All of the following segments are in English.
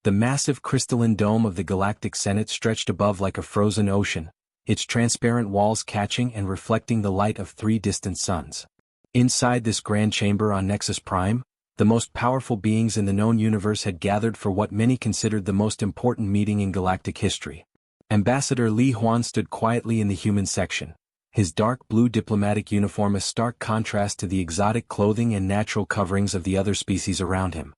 The massive crystalline dome of the Galactic Senate stretched above like a frozen ocean, its transparent walls catching and reflecting the light of 3 distant suns. Inside this grand chamber on Nexus Prime, the most powerful beings in the known universe had gathered for what many considered the most important meeting in galactic history. Ambassador Li Huan stood quietly in the human section, his dark blue diplomatic uniform a stark contrast to the exotic clothing and natural coverings of the other species around him.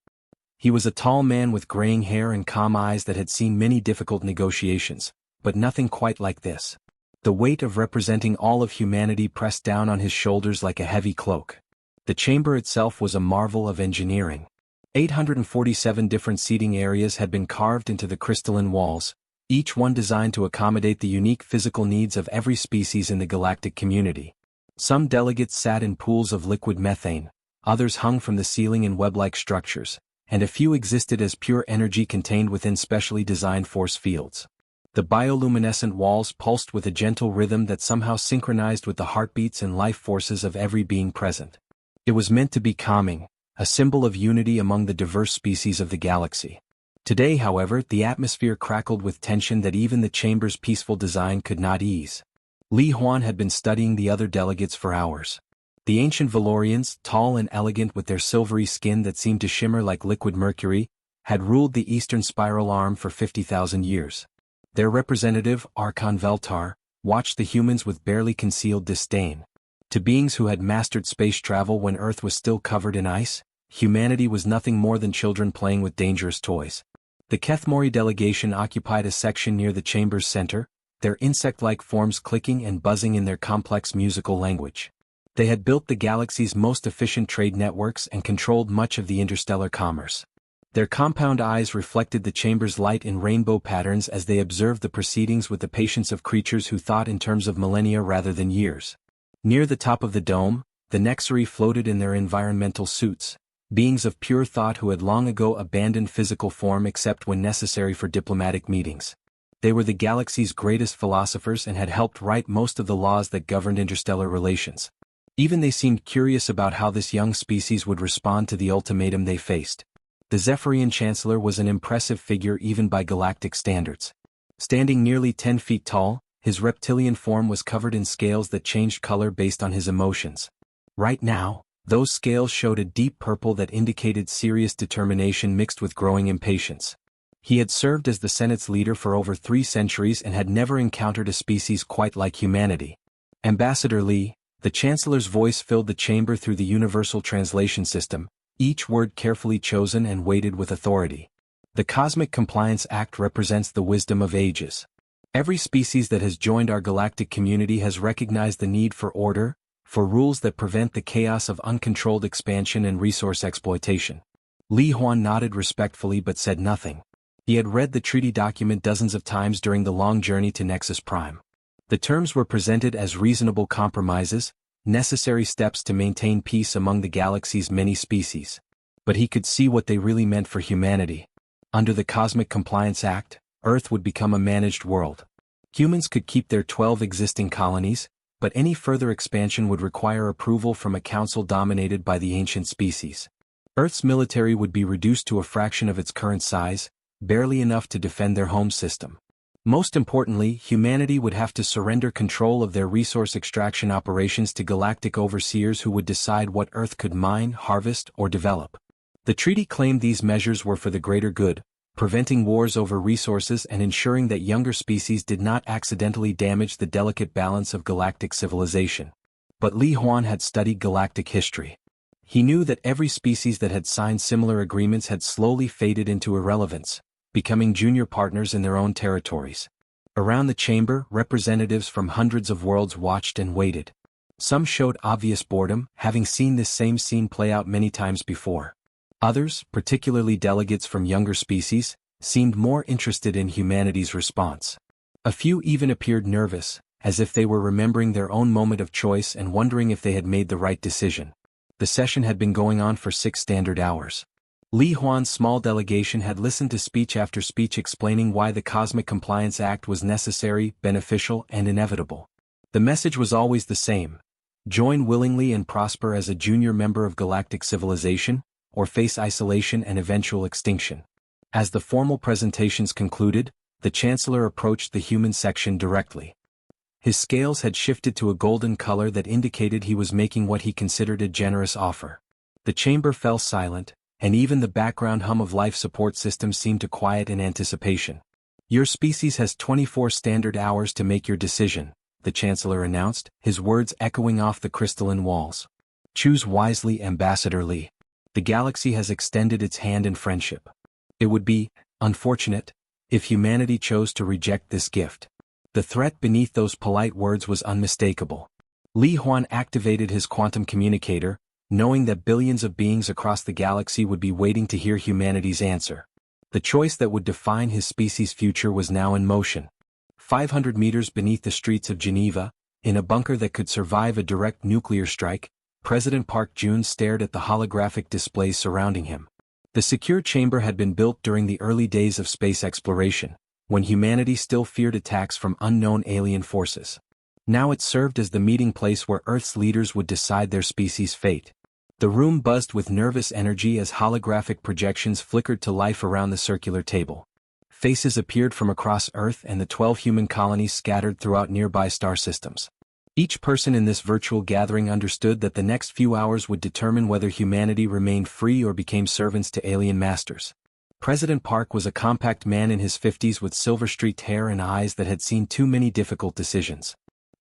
He was a tall man with graying hair and calm eyes that had seen many difficult negotiations, but nothing quite like this. The weight of representing all of humanity pressed down on his shoulders like a heavy cloak. The chamber itself was a marvel of engineering. 847 different seating areas had been carved into the crystalline walls, each one designed to accommodate the unique physical needs of every species in the galactic community. Some delegates sat in pools of liquid methane, others hung from the ceiling in web-like structures, and a few existed as pure energy contained within specially designed force fields. The bioluminescent walls pulsed with a gentle rhythm that somehow synchronized with the heartbeats and life forces of every being present. It was meant to be calming, a symbol of unity among the diverse species of the galaxy. Today, however, the atmosphere crackled with tension that even the chamber's peaceful design could not ease. Li Huan had been studying the other delegates for hours. The ancient Valorians, tall and elegant with their silvery skin that seemed to shimmer like liquid mercury, had ruled the eastern spiral arm for 50,000 years. Their representative, Archon Veltar, watched the humans with barely concealed disdain. To beings who had mastered space travel when Earth was still covered in ice, humanity was nothing more than children playing with dangerous toys. The Kethmori delegation occupied a section near the chamber's center, their insect-like forms clicking and buzzing in their complex musical language. They had built the galaxy's most efficient trade networks and controlled much of the interstellar commerce. Their compound eyes reflected the chamber's light in rainbow patterns as they observed the proceedings with the patience of creatures who thought in terms of millennia rather than years. Near the top of the dome, the Nexari floated in their environmental suits, beings of pure thought who had long ago abandoned physical form except when necessary for diplomatic meetings. They were the galaxy's greatest philosophers and had helped write most of the laws that governed interstellar relations. Even they seemed curious about how this young species would respond to the ultimatum they faced. The Zephyrian Chancellor was an impressive figure even by galactic standards. Standing nearly 10 feet tall, his reptilian form was covered in scales that changed color based on his emotions. Right now, those scales showed a deep purple that indicated serious determination mixed with growing impatience. He had served as the Senate's leader for over 3 centuries and had never encountered a species quite like humanity. Ambassador Li, the Chancellor's voice filled the chamber through the universal translation system, each word carefully chosen and weighted with authority. The Cosmic Compliance Act represents the wisdom of ages. Every species that has joined our galactic community has recognized the need for order, for rules that prevent the chaos of uncontrolled expansion and resource exploitation. Li Huan nodded respectfully but said nothing. He had read the treaty document dozens of times during the long journey to Nexus Prime. The terms were presented as reasonable compromises, necessary steps to maintain peace among the galaxy's many species. But he could see what they really meant for humanity. Under the Cosmic Compliance Act, Earth would become a managed world. Humans could keep their 12 existing colonies, but any further expansion would require approval from a council dominated by the ancient species. Earth's military would be reduced to a fraction of its current size, barely enough to defend their home system. Most importantly, humanity would have to surrender control of their resource extraction operations to galactic overseers who would decide what Earth could mine, harvest, or develop. The treaty claimed these measures were for the greater good, preventing wars over resources and ensuring that younger species did not accidentally damage the delicate balance of galactic civilization. But Li Huan had studied galactic history. He knew that every species that had signed similar agreements had slowly faded into irrelevance, becoming junior partners in their own territories. Around the chamber, representatives from hundreds of worlds watched and waited. Some showed obvious boredom, having seen this same scene play out many times before. Others, particularly delegates from younger species, seemed more interested in humanity's response. A few even appeared nervous, as if they were remembering their own moment of choice and wondering if they had made the right decision. The session had been going on for 6 standard hours. Li Huan's small delegation had listened to speech after speech explaining why the Cosmic Compliance Act was necessary, beneficial, and inevitable. The message was always the same: join willingly and prosper as a junior member of galactic civilization, or face isolation and eventual extinction. As the formal presentations concluded, the Chancellor approached the human section directly. His scales had shifted to a golden color that indicated he was making what he considered a generous offer. The chamber fell silent, and even the background hum of life support systems seemed to quiet in anticipation. "Your species has 24 standard hours to make your decision," the Chancellor announced, his words echoing off the crystalline walls. "Choose wisely, Ambassador Lee. The galaxy has extended its hand in friendship. It would be unfortunate if humanity chose to reject this gift." The threat beneath those polite words was unmistakable. Li Huan activated his quantum communicator, knowing that billions of beings across the galaxy would be waiting to hear humanity's answer. The choice that would define his species' future was now in motion. 500 meters beneath the streets of Geneva, in a bunker that could survive a direct nuclear strike, President Park Jun stared at the holographic displays surrounding him. The secure chamber had been built during the early days of space exploration, when humanity still feared attacks from unknown alien forces. Now it served as the meeting place where Earth's leaders would decide their species' fate. The room buzzed with nervous energy as holographic projections flickered to life around the circular table. Faces appeared from across Earth and the 12 human colonies scattered throughout nearby star systems. Each person in this virtual gathering understood that the next few hours would determine whether humanity remained free or became servants to alien masters. President Park was a compact man in his 50s with silver-streaked hair and eyes that had seen too many difficult decisions.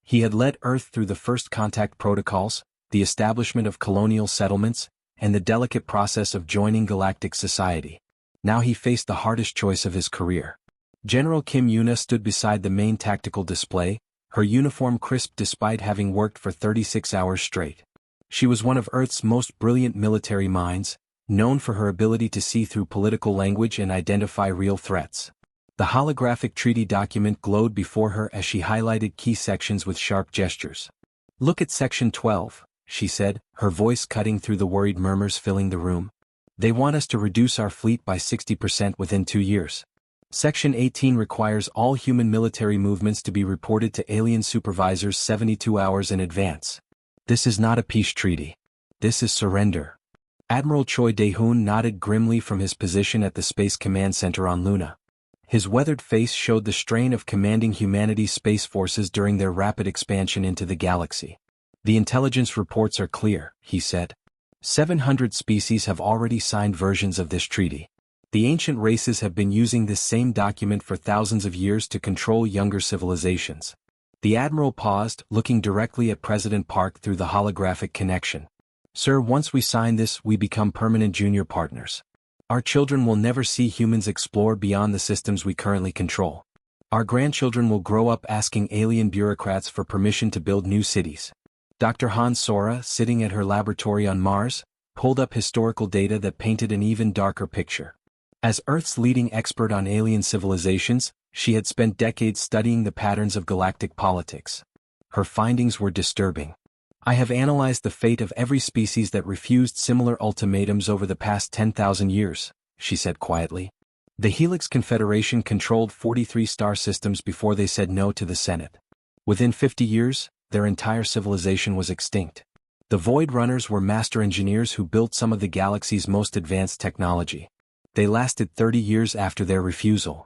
He had led Earth through the first contact protocols, the establishment of colonial settlements, and the delicate process of joining galactic society. Now he faced the hardest choice of his career. General Kim Yuna stood beside the main tactical display, her uniform crisp despite having worked for 36 hours straight. She was one of Earth's most brilliant military minds, known for her ability to see through political language and identify real threats. The holographic treaty document glowed before her as she highlighted key sections with sharp gestures. "Look at Section 12, she said, her voice cutting through the worried murmurs filling the room. "They want us to reduce our fleet by 60% within 2 years. Section 18 requires all human military movements to be reported to alien supervisors 72 hours in advance. This is not a peace treaty. This is surrender." Admiral Choi Dae-hoon nodded grimly from his position at the Space Command Center on Luna. His weathered face showed the strain of commanding humanity's space forces during their rapid expansion into the galaxy. "The intelligence reports are clear," he said. 700 species have already signed versions of this treaty. The ancient races have been using this same document for thousands of years to control younger civilizations. The Admiral paused, looking directly at President Park through the holographic connection. "Sir, once we sign this, we become permanent junior partners. Our children will never see humans explore beyond the systems we currently control. Our grandchildren will grow up asking alien bureaucrats for permission to build new cities." Dr. Han Sora, sitting at her laboratory on Mars, pulled up historical data that painted an even darker picture. As Earth's leading expert on alien civilizations, she had spent decades studying the patterns of galactic politics. Her findings were disturbing. "I have analyzed the fate of every species that refused similar ultimatums over the past 10,000 years, she said quietly. The Helix Confederation controlled 43 star systems before they said no to the Senate. Within 50 years, their entire civilization was extinct. The Void Runners were master engineers who built some of the galaxy's most advanced technology. They lasted 30 years after their refusal."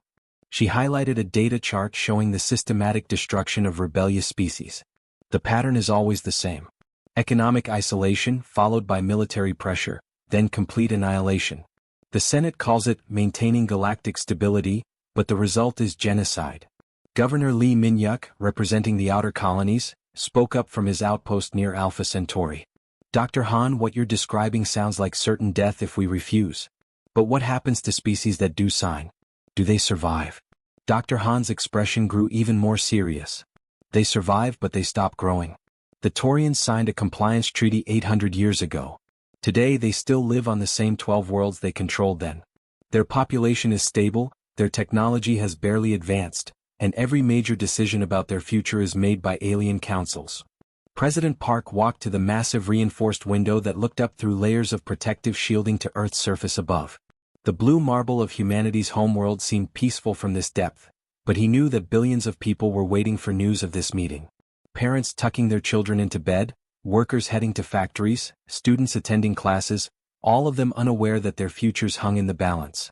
She highlighted a data chart showing the systematic destruction of rebellious species. "The pattern is always the same. Economic isolation followed by military pressure, then complete annihilation. The Senate calls it maintaining galactic stability, but the result is genocide." Governor Lee Min-yuk, representing the outer colonies, spoke up from his outpost near Alpha Centauri. "Dr. Han, what you're describing sounds like certain death if we refuse. But what happens to species that do sign? Do they survive?" Dr. Han's expression grew even more serious. "They survive, but they stop growing. The Taurians signed a compliance treaty 800 years ago. Today they still live on the same 12 worlds they controlled then. Their population is stable, their technology has barely advanced, and every major decision about their future is made by alien councils." President Park walked to the massive reinforced window that looked up through layers of protective shielding to Earth's surface above. The blue marble of humanity's homeworld seemed peaceful from this depth, but he knew that billions of people were waiting for news of this meeting. Parents tucking their children into bed, workers heading to factories, students attending classes, all of them unaware that their futures hung in the balance.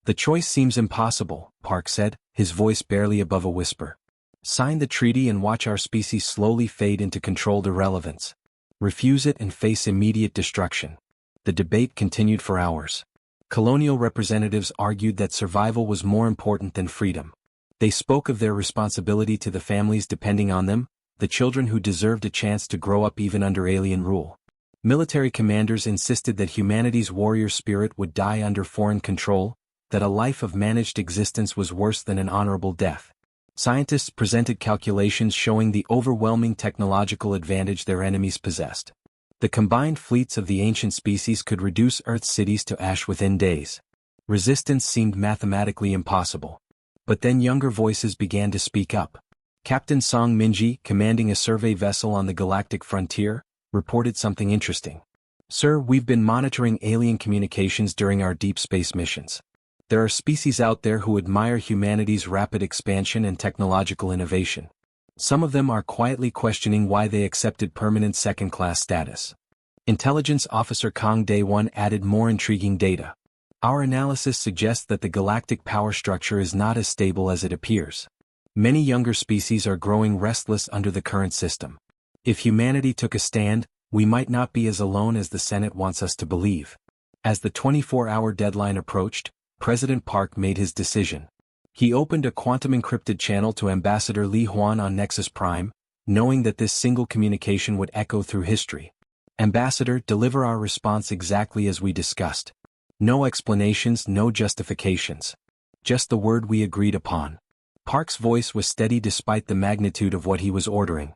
The choice seems impossible, Park said, his voice barely above a whisper. Sign the treaty and watch our species slowly fade into controlled irrelevance. Refuse it and face immediate destruction. The debate continued for hours. Colonial representatives argued that survival was more important than freedom. They spoke of their responsibility to the families depending on them, the children who deserved a chance to grow up even under alien rule. Military commanders insisted that humanity's warrior spirit would die under foreign control, that a life of managed existence was worse than an honorable death. Scientists presented calculations showing the overwhelming technological advantage their enemies possessed. The combined fleets of the ancient species could reduce Earth's cities to ash within days. Resistance seemed mathematically impossible. But then younger voices began to speak up. Captain Song Minji, commanding a survey vessel on the galactic frontier, reported something interesting. Sir, we've been monitoring alien communications during our deep space missions. There are species out there who admire humanity's rapid expansion and technological innovation. Some of them are quietly questioning why they accepted permanent second-class status. Intelligence Officer Kang Dae-won added more intriguing data. Our analysis suggests that the galactic power structure is not as stable as it appears. Many younger species are growing restless under the current system. If humanity took a stand, we might not be as alone as the Senate wants us to believe. As the 24-hour deadline approached, President Park made his decision. He opened a quantum-encrypted channel to Ambassador Li Huan on Nexus Prime, knowing that this single communication would echo through history. Ambassador, deliver our response exactly as we discussed. No explanations, no justifications. Just the word we agreed upon. Park's voice was steady despite the magnitude of what he was ordering.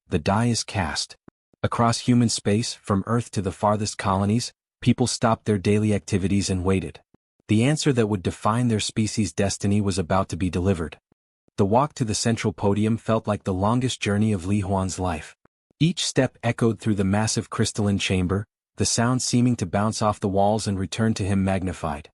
The die is cast. Across human space, from Earth to the farthest colonies, people stopped their daily activities and waited. The answer that would define their species' destiny was about to be delivered. The walk to the central podium felt like the longest journey of Li Huan's life. Each step echoed through the massive crystalline chamber, the sound seeming to bounce off the walls and return to him magnified.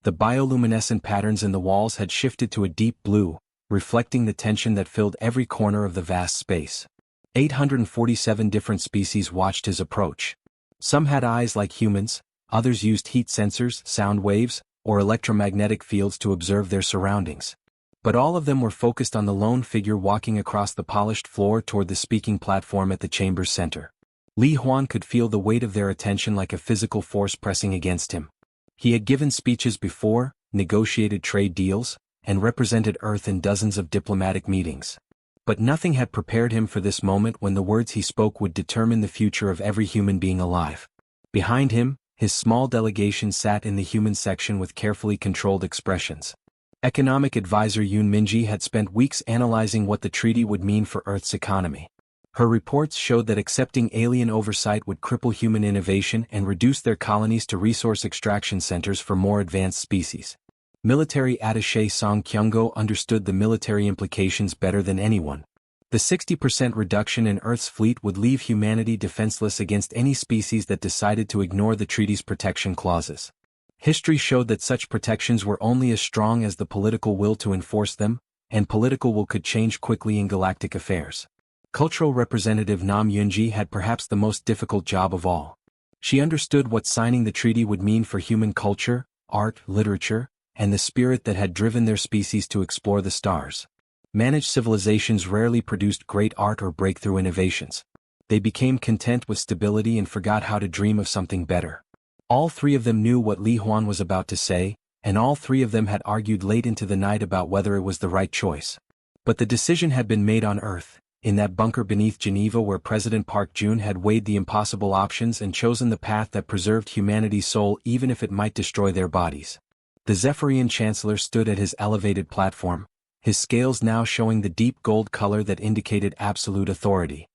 The bioluminescent patterns in the walls had shifted to a deep blue, reflecting the tension that filled every corner of the vast space. 847 different species watched his approach. Some had eyes like humans, others used heat sensors, sound waves, or electromagnetic fields to observe their surroundings. But all of them were focused on the lone figure walking across the polished floor toward the speaking platform at the chamber's center. Li Huan could feel the weight of their attention like a physical force pressing against him. He had given speeches before, negotiated trade deals, and represented Earth in dozens of diplomatic meetings. But nothing had prepared him for this moment when the words he spoke would determine the future of every human being alive. Behind him, his small delegation sat in the human section with carefully controlled expressions. Economic advisor Yoon Minji had spent weeks analyzing what the treaty would mean for Earth's economy. Her reports showed that accepting alien oversight would cripple human innovation and reduce their colonies to resource extraction centers for more advanced species. Military attaché Song Kyung-go understood the military implications better than anyone. The 60% reduction in Earth's fleet would leave humanity defenseless against any species that decided to ignore the treaty's protection clauses. History showed that such protections were only as strong as the political will to enforce them, and political will could change quickly in galactic affairs. Cultural Representative Nam Yunji had perhaps the most difficult job of all. She understood what signing the treaty would mean for human culture, art, literature, and the spirit that had driven their species to explore the stars. Managed civilizations rarely produced great art or breakthrough innovations. They became content with stability and forgot how to dream of something better. All three of them knew what Li Huan was about to say, and all three of them had argued late into the night about whether it was the right choice. But the decision had been made on Earth, in that bunker beneath Geneva where President Park Jun had weighed the impossible options and chosen the path that preserved humanity's soul even if it might destroy their bodies. The Zephyrian Chancellor stood at his elevated platform, his scales now showing the deep gold color that indicated absolute authority.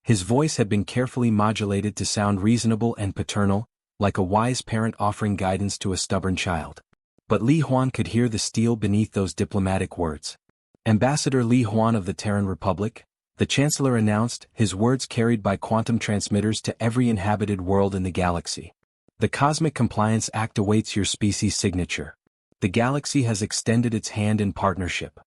His voice had been carefully modulated to sound reasonable and paternal, like a wise parent offering guidance to a stubborn child. But Li Huan could hear the steel beneath those diplomatic words. Ambassador Li Huan of the Terran Republic, the Chancellor announced, his words carried by quantum transmitters to every inhabited world in the galaxy. The Cosmic Compliance Act awaits your species' signature. The galaxy has extended its hand in partnership.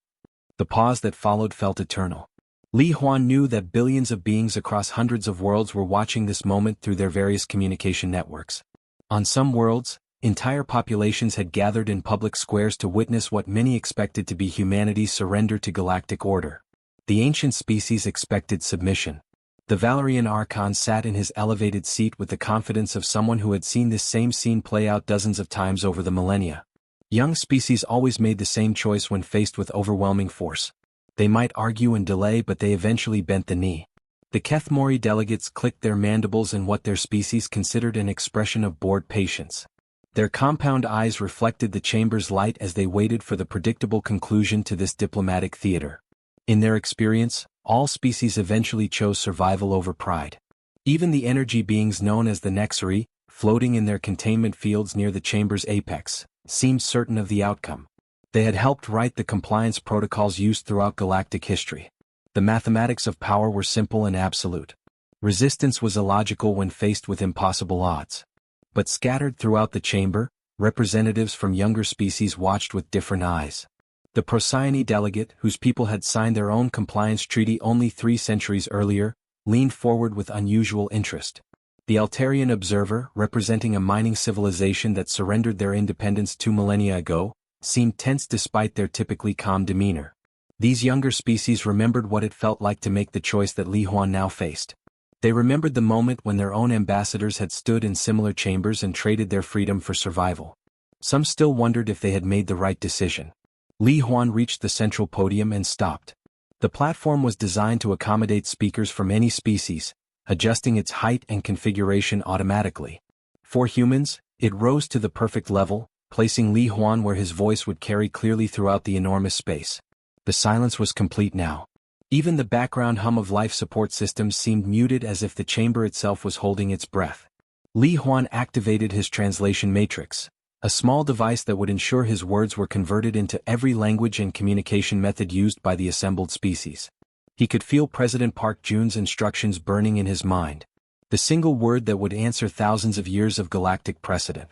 The pause that followed felt eternal. Li Huan knew that billions of beings across hundreds of worlds were watching this moment through their various communication networks. On some worlds, Entire populations had gathered in public squares to witness what many expected to be humanity's surrender to galactic order. The ancient species expected submission. The Valerian Archon sat in his elevated seat with the confidence of someone who had seen this same scene play out dozens of times over the millennia. Young species always made the same choice when faced with overwhelming force. They might argue and delay, but they eventually bent the knee. The Kethmori delegates clicked their mandibles in what their species considered an expression of bored patience. Their compound eyes reflected the chamber's light as they waited for the predictable conclusion to this diplomatic theater. In their experience, all species eventually chose survival over pride. Even the energy beings known as the Nexari, floating in their containment fields near the chamber's apex, seemed certain of the outcome. They had helped write the compliance protocols used throughout galactic history. The mathematics of power were simple and absolute. Resistance was illogical when faced with impossible odds. But scattered throughout the chamber, representatives from younger species watched with different eyes. The Procyon delegate, whose people had signed their own compliance treaty only 3 centuries earlier, leaned forward with unusual interest. The Altarian observer, representing a mining civilization that surrendered their independence 2 millennia ago, seemed tense despite their typically calm demeanor. These younger species remembered what it felt like to make the choice that Li Huan now faced. They remembered the moment when their own ambassadors had stood in similar chambers and traded their freedom for survival. Some still wondered if they had made the right decision. Li Huan reached the central podium and stopped. The platform was designed to accommodate speakers from any species, adjusting its height and configuration automatically. For humans, it rose to the perfect level, placing Li Huan where his voice would carry clearly throughout the enormous space. The silence was complete now. Even the background hum of life support systems seemed muted, as if the chamber itself was holding its breath. Li Huan activated his translation matrix, a small device that would ensure his words were converted into every language and communication method used by the assembled species. He could feel President Park Jun's instructions burning in his mind. The single word that would answer thousands of years of galactic precedent.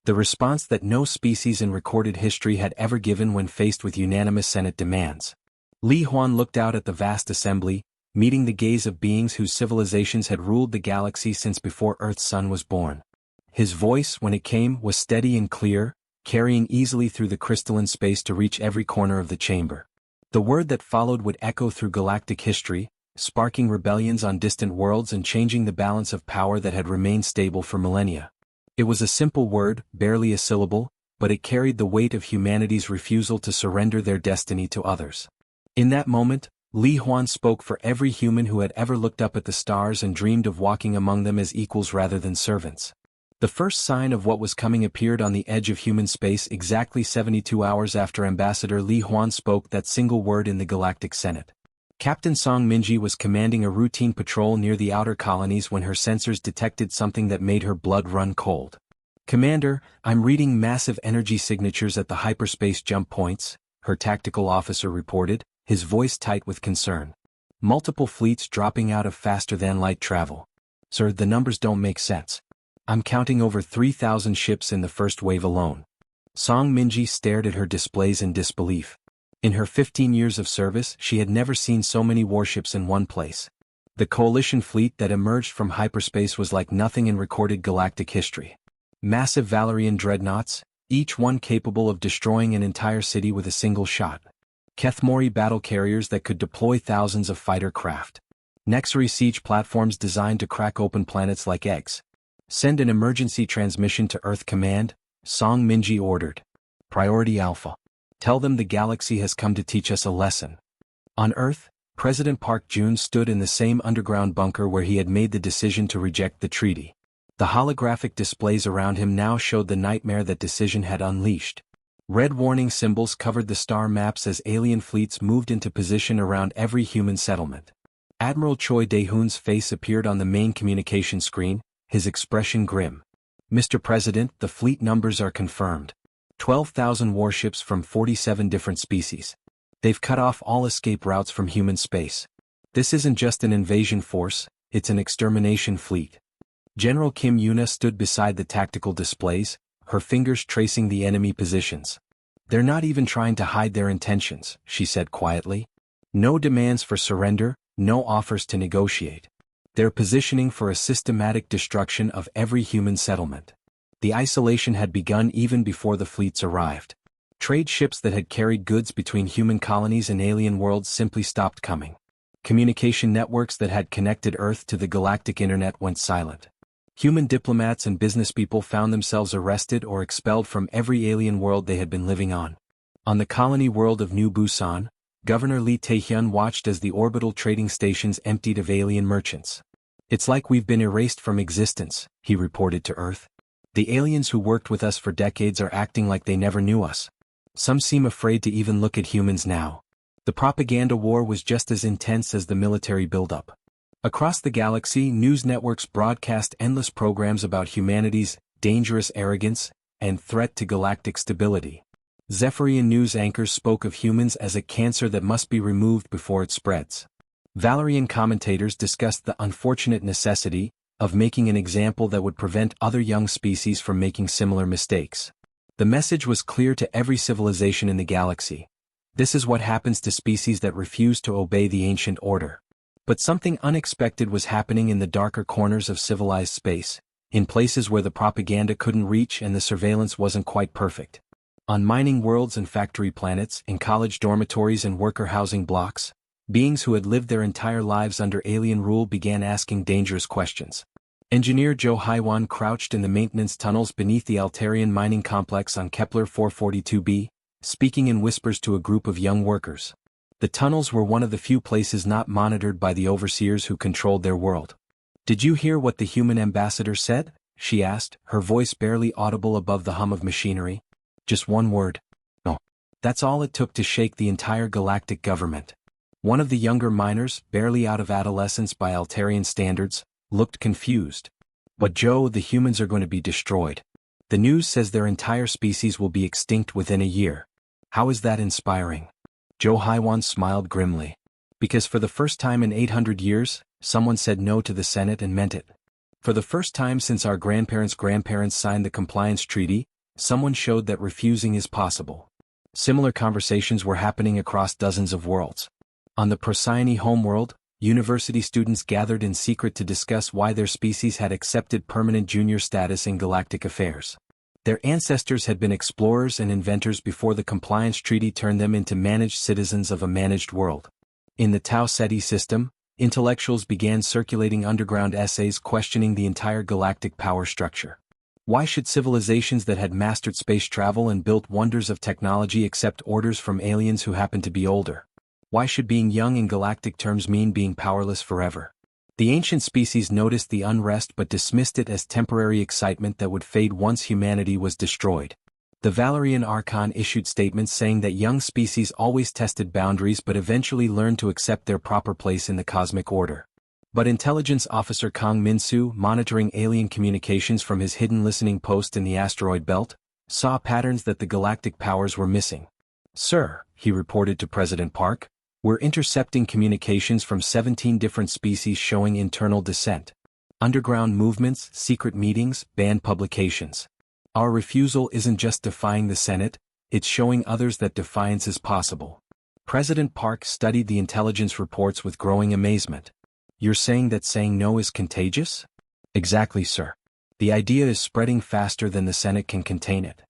The response that no species in recorded history had ever given when faced with unanimous Senate demands. Li Huan looked out at the vast assembly, meeting the gaze of beings whose civilizations had ruled the galaxy since before Earth's sun was born. His voice, when it came, was steady and clear, carrying easily through the crystalline space to reach every corner of the chamber. The word that followed would echo through galactic history, sparking rebellions on distant worlds and changing the balance of power that had remained stable for millennia. It was a simple word, barely a syllable, but it carried the weight of humanity's refusal to surrender their destiny to others. In that moment, Li Huan spoke for every human who had ever looked up at the stars and dreamed of walking among them as equals rather than servants. The first sign of what was coming appeared on the edge of human space exactly 72 hours after Ambassador Li Huan spoke that single word in the Galactic Senate. Captain Song Minji was commanding a routine patrol near the outer colonies when her sensors detected something that made her blood run cold. "Commander, I'm reading massive energy signatures at the hyperspace jump points," her tactical officer reported, his voice tight with concern. "Multiple fleets dropping out of faster-than-light travel. Sir, the numbers don't make sense. I'm counting over 3,000 ships in the first wave alone." Song Minji stared at her displays in disbelief. In her 15 years of service, she had never seen so many warships in one place. The coalition fleet that emerged from hyperspace was like nothing in recorded galactic history. Massive Valerian dreadnoughts, each one capable of destroying an entire city with a single shot. Kethmori battle carriers that could deploy thousands of fighter craft. Nexari siege platforms designed to crack open planets like eggs. "Send an emergency transmission to Earth Command," Song Minji ordered. "Priority Alpha. Tell them the galaxy has come to teach us a lesson." On Earth, President Park Jun stood in the same underground bunker where he had made the decision to reject the treaty. The holographic displays around him now showed the nightmare that decision had unleashed. Red warning symbols covered the star maps as alien fleets moved into position around every human settlement. Admiral Choi Dae-hoon's face appeared on the main communication screen, his expression grim. "Mr. President, the fleet numbers are confirmed. 12,000 warships from 47 different species. They've cut off all escape routes from human space. This isn't just an invasion force, it's an extermination fleet." General Kim Yuna stood beside the tactical displays, her fingers tracing the enemy positions. "They're not even trying to hide their intentions," she said quietly. "No demands for surrender, no offers to negotiate. They're positioning for a systematic destruction of every human settlement." The isolation had begun even before the fleets arrived. Trade ships that had carried goods between human colonies and alien worlds simply stopped coming. Communication networks that had connected Earth to the galactic internet went silent. Human diplomats and businesspeople found themselves arrested or expelled from every alien world they had been living on. On the colony world of New Busan, Governor Lee Tae-hyun watched as the orbital trading stations emptied of alien merchants. "It's like we've been erased from existence," he reported to Earth. "The aliens who worked with us for decades are acting like they never knew us. Some seem afraid to even look at humans now." The propaganda war was just as intense as the military buildup. Across the galaxy, news networks broadcast endless programs about humanity's dangerous arrogance and threat to galactic stability. Zephyrian news anchors spoke of humans as a cancer that must be removed before it spreads. Valerian commentators discussed the unfortunate necessity of making an example that would prevent other young species from making similar mistakes. The message was clear to every civilization in the galaxy. This is what happens to species that refuse to obey the ancient order. But something unexpected was happening in the darker corners of civilized space, in places where the propaganda couldn't reach and the surveillance wasn't quite perfect. On mining worlds and factory planets, in college dormitories and worker housing blocks, beings who had lived their entire lives under alien rule began asking dangerous questions. Engineer Jo Haiwan crouched in the maintenance tunnels beneath the Altarian mining complex on Kepler 442b, speaking in whispers to a group of young workers. The tunnels were one of the few places not monitored by the overseers who controlled their world. "Did you hear what the human ambassador said?" she asked, her voice barely audible above the hum of machinery. "Just one word. No." That's all it took to shake the entire galactic government. One of the younger miners, barely out of adolescence by Altarian standards, looked confused. "But Joe, the humans are going to be destroyed. The news says their entire species will be extinct within a year. How is that inspiring?" Jo Haiwan smiled grimly. "Because for the first time in 800 years, someone said no to the Senate and meant it. For the first time since our grandparents' signed the compliance treaty, someone showed that refusing is possible." Similar conversations were happening across dozens of worlds. On the Procyon homeworld, university students gathered in secret to discuss why their species had accepted permanent junior status in galactic affairs. Their ancestors had been explorers and inventors before the compliance treaty turned them into managed citizens of a managed world. In the Tau Ceti system, intellectuals began circulating underground essays questioning the entire galactic power structure. Why should civilizations that had mastered space travel and built wonders of technology accept orders from aliens who happen to be older? Why should being young in galactic terms mean being powerless forever? The ancient species noticed the unrest but dismissed it as temporary excitement that would fade once humanity was destroyed. The Valerian Archon issued statements saying that young species always tested boundaries but eventually learned to accept their proper place in the cosmic order. But Intelligence Officer Kang Min-soo, monitoring alien communications from his hidden listening post in the asteroid belt, saw patterns that the galactic powers were missing. "Sir," he reported to President Park, "we're intercepting communications from 17 different species showing internal dissent. Underground movements, secret meetings, banned publications. Our refusal isn't just defying the Senate, it's showing others that defiance is possible." President Park studied the intelligence reports with growing amazement. "You're saying that saying no is contagious?" "Exactly, sir. The idea is spreading faster than the Senate can contain it.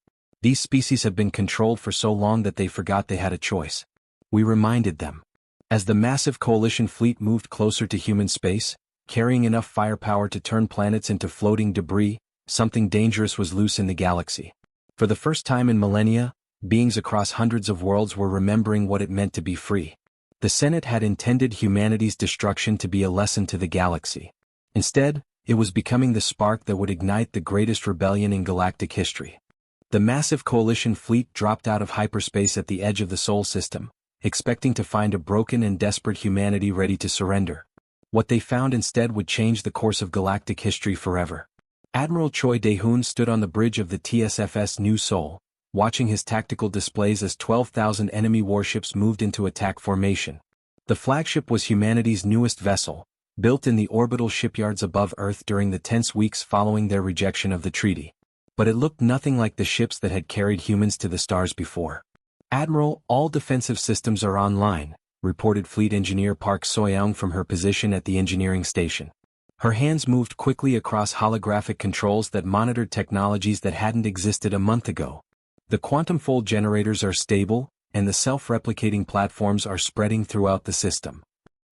These species have been controlled for so long that they forgot they had a choice. We reminded them. As the massive coalition fleet moved closer to human space, carrying enough firepower to turn planets into floating debris, something dangerous was loose in the galaxy. For the first time in millennia, beings across hundreds of worlds were remembering what it meant to be free. The Senate had intended humanity's destruction to be a lesson to the galaxy. Instead, it was becoming the spark that would ignite the greatest rebellion in galactic history. The massive coalition fleet dropped out of hyperspace at the edge of the Sol system, expecting to find a broken and desperate humanity ready to surrender. What they found instead would change the course of galactic history forever. Admiral Choi Dae-hoon stood on the bridge of the TSFS New Sol, watching his tactical displays as 12,000 enemy warships moved into attack formation. The flagship was humanity's newest vessel, built in the orbital shipyards above Earth during the tense weeks following their rejection of the treaty. But it looked nothing like the ships that had carried humans to the stars before. "Admiral, all defensive systems are online," reported Fleet Engineer Park Soyoung from her position at the engineering station. Her hands moved quickly across holographic controls that monitored technologies that hadn't existed a month ago. The quantum fold generators are stable, and the self-replicating platforms are spreading throughout the system.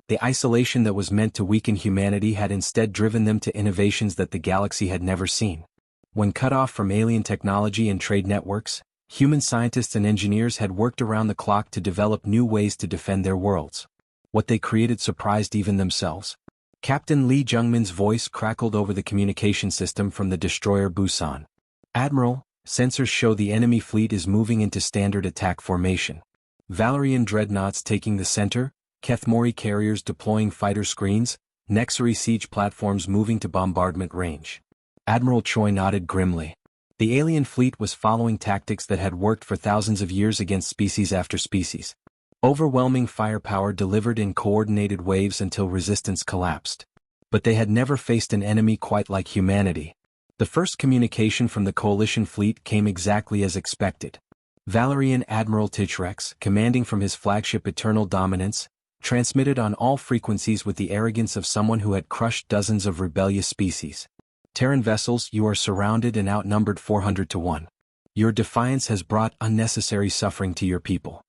The isolation that was meant to weaken humanity had instead driven them to innovations that the galaxy had never seen. When cut off from alien technology and trade networks, human scientists and engineers had worked around the clock to develop new ways to defend their worlds. What they created surprised even themselves. Captain Lee Jungmin's voice crackled over the communication system from the destroyer Busan. "Admiral, sensors show the enemy fleet is moving into standard attack formation. Valerian dreadnoughts taking the center, Kethmori carriers deploying fighter screens, Nexari siege platforms moving to bombardment range." Admiral Choi nodded grimly. The alien fleet was following tactics that had worked for thousands of years against species after species. Overwhelming firepower delivered in coordinated waves until resistance collapsed. But they had never faced an enemy quite like humanity. The first communication from the coalition fleet came exactly as expected. Valerian Admiral Tichrex, commanding from his flagship Eternal Dominance, transmitted on all frequencies with the arrogance of someone who had crushed dozens of rebellious species. "Terran vessels, you are surrounded and outnumbered 400 to 1. Your defiance has brought unnecessary suffering to your people.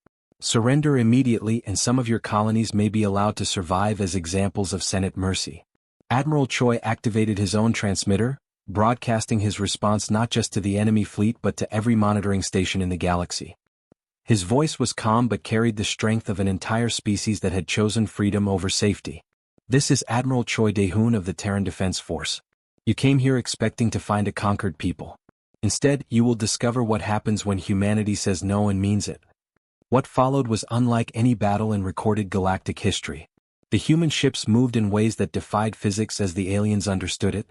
Surrender immediately and some of your colonies may be allowed to survive as examples of Senate mercy." Admiral Choi activated his own transmitter, broadcasting his response not just to the enemy fleet but to every monitoring station in the galaxy. His voice was calm but carried the strength of an entire species that had chosen freedom over safety. "This is Admiral Choi Dae-hoon of the Terran Defense Force. You came here expecting to find a conquered people. Instead, you will discover what happens when humanity says no and means it." What followed was unlike any battle in recorded galactic history. The human ships moved in ways that defied physics as the aliens understood it.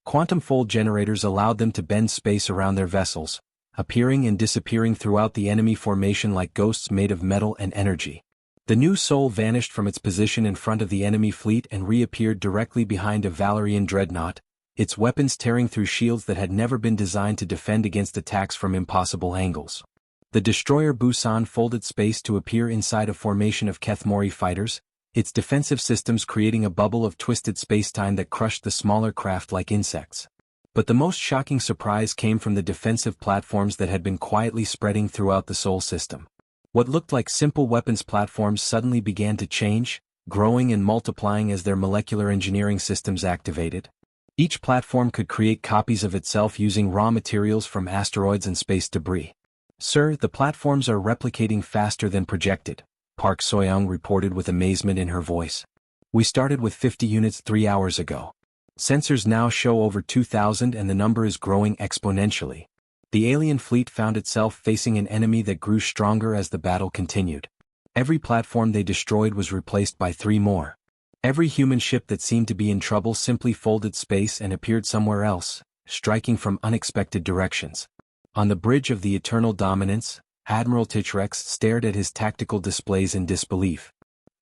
Quantum fold generators allowed them to bend space around their vessels, appearing and disappearing throughout the enemy formation like ghosts made of metal and energy. The new Soul vanished from its position in front of the enemy fleet and reappeared directly behind a Valerian dreadnought, its weapons tearing through shields that had never been designed to defend against attacks from impossible angles. The destroyer Busan folded space to appear inside a formation of Kethmori fighters, its defensive systems creating a bubble of twisted spacetime that crushed the smaller craft like insects. But the most shocking surprise came from the defensive platforms that had been quietly spreading throughout the Sol system. What looked like simple weapons platforms suddenly began to change, growing and multiplying as their molecular engineering systems activated. Each platform could create copies of itself using raw materials from asteroids and space debris. "Sir, the platforms are replicating faster than projected," Park Soyoung reported with amazement in her voice. "We started with 50 units 3 hours ago. Sensors now show over 2,000 and the number is growing exponentially." The alien fleet found itself facing an enemy that grew stronger as the battle continued. Every platform they destroyed was replaced by 3 more. Every human ship that seemed to be in trouble simply folded space and appeared somewhere else, striking from unexpected directions. On the bridge of the Eternal Dominance, Admiral Tichrex stared at his tactical displays in disbelief.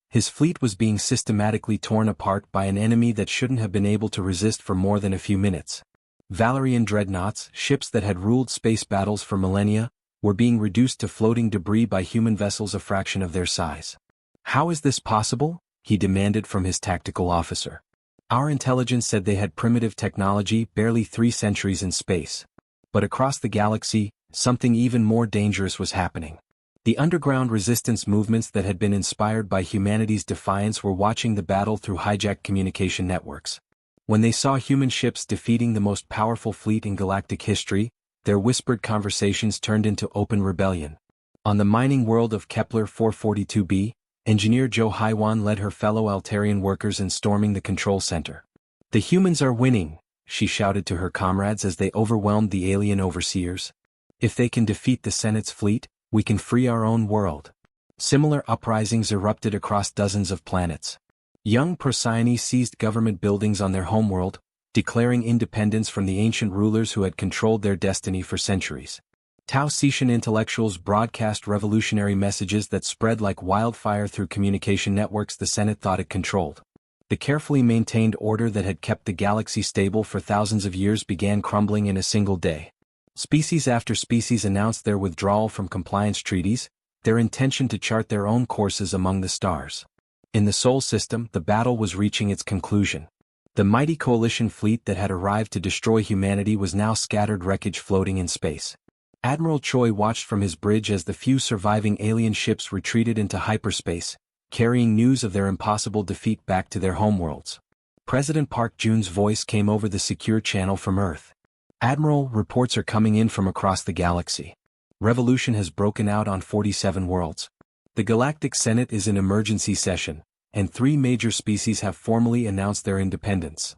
His fleet was being systematically torn apart by an enemy that shouldn't have been able to resist for more than a few minutes. Valerian dreadnoughts, ships that had ruled space battles for millennia, were being reduced to floating debris by human vessels a fraction of their size. "How is this possible?" he demanded from his tactical officer. "Our intelligence said they had primitive technology barely 3 centuries in space." But across the galaxy, something even more dangerous was happening. The underground resistance movements that had been inspired by humanity's defiance were watching the battle through hijacked communication networks. When they saw human ships defeating the most powerful fleet in galactic history, their whispered conversations turned into open rebellion. On the mining world of Kepler 442b, engineer Jo Haiwan led her fellow Altarian workers in storming the control center. "The humans are winning," she shouted to her comrades as they overwhelmed the alien overseers. "If they can defeat the Senate's fleet, we can free our own world." Similar uprisings erupted across dozens of planets. Young Procyon seized government buildings on their homeworld, declaring independence from the ancient rulers who had controlled their destiny for centuries. Tau Cetian intellectuals broadcast revolutionary messages that spread like wildfire through communication networks the Senate thought it controlled. The carefully maintained order that had kept the galaxy stable for thousands of years began crumbling in a single day. Species after species announced their withdrawal from compliance treaties, their intention to chart their own courses among the stars. In the Sol system, the battle was reaching its conclusion. The mighty coalition fleet that had arrived to destroy humanity was now scattered wreckage floating in space. Admiral Choi watched from his bridge as the few surviving alien ships retreated into hyperspace, carrying news of their impossible defeat back to their homeworlds. President Park Jun's voice came over the secure channel from Earth. Admiral, reports are coming in from across the galaxy. Revolution has broken out on 47 worlds. The Galactic Senate is in emergency session, and 3 major species have formally announced their independence.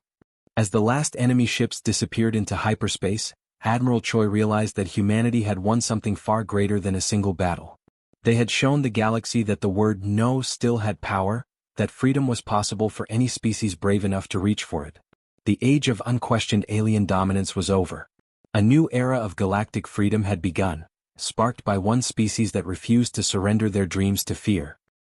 As the last enemy ships disappeared into hyperspace, Admiral Choi realized that humanity had won something far greater than a single battle. They had shown the galaxy that the word no still had power, that freedom was possible for any species brave enough to reach for it. The age of unquestioned alien dominance was over. A new era of galactic freedom had begun, sparked by one species that refused to surrender their dreams to fear.